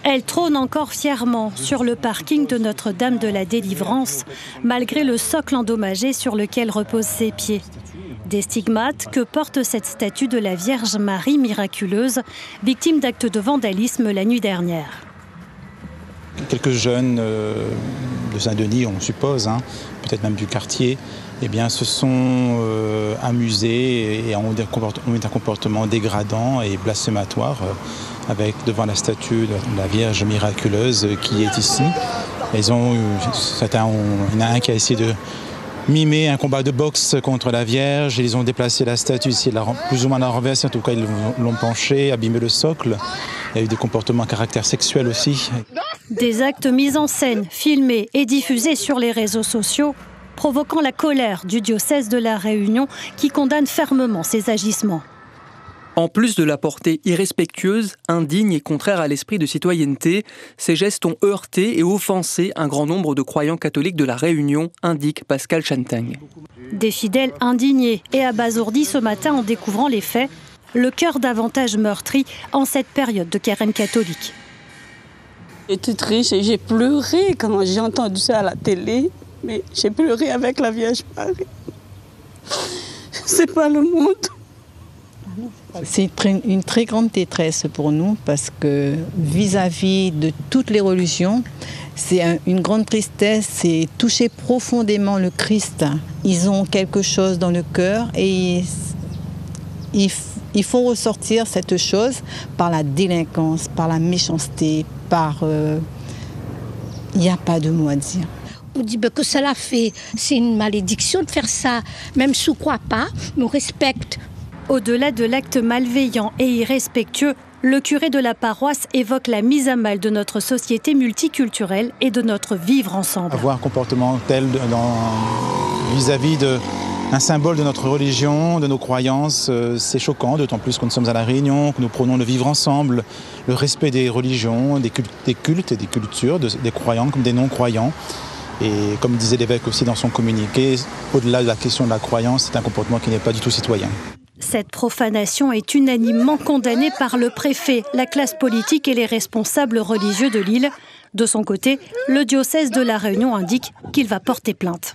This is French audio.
Elle trône encore fièrement sur le parking de Notre-Dame de la Délivrance, malgré le socle endommagé sur lequel reposent ses pieds. Des stigmates que porte cette statue de la Vierge Marie miraculeuse, victime d'actes de vandalisme la nuit dernière. Quelques jeunes de Saint-Denis, on suppose, peut-être même du quartier, se sont amusés et ont eu un comportement dégradant et blasphématoire devant la statue de la Vierge miraculeuse qui est ici. Il y en a un qui a essayé de mimer un combat de boxe contre la Vierge. Ils ont déplacé la statue ici, plus ou moins la renversée, en tout cas ils l'ont penchée, abîmé le socle. Il y a eu des comportements à caractère sexuel aussi. Des actes mis en scène, filmés et diffusés sur les réseaux sociaux, provoquant la colère du diocèse de La Réunion qui condamne fermement ces agissements. En plus de la portée irrespectueuse, indigne et contraire à l'esprit de citoyenneté, ces gestes ont heurté et offensé un grand nombre de croyants catholiques de La Réunion, indique Pascal Chantagne. Des fidèles indignés et abasourdis ce matin en découvrant les faits, le cœur davantage meurtri en cette période de carême catholique. J'étais triste et j'ai pleuré quand j'ai entendu ça à la télé, mais j'ai pleuré avec la Vierge Marie. C'est pas le monde. C'est une très grande détresse pour nous parce que vis-à-vis de toutes les religions, c'est une grande tristesse, c'est toucher profondément le Christ. Ils ont quelque chose dans le cœur et ils font ressortir cette chose par la délinquance, par la méchanceté, il n'y a pas de mot à dire. On dit que cela fait, c'est une malédiction de faire ça, même si on ne croit pas, nous respecte. Au-delà de l'acte malveillant et irrespectueux, le curé de la paroisse évoque la mise à mal de notre société multiculturelle et de notre vivre ensemble. Avoir un comportement tel vis-à-vis d'un symbole de notre religion, de nos croyances, c'est choquant, d'autant plus que nous sommes à La Réunion, que nous prônons le vivre ensemble, le respect des religions, des cultes et des cultures, des croyants comme des non-croyants. Et comme disait l'évêque aussi dans son communiqué, au-delà de la question de la croyance, c'est un comportement qui n'est pas du tout citoyen. Cette profanation est unanimement condamnée par le préfet, la classe politique et les responsables religieux de l'île. De son côté, le diocèse de La Réunion indique qu'il va porter plainte.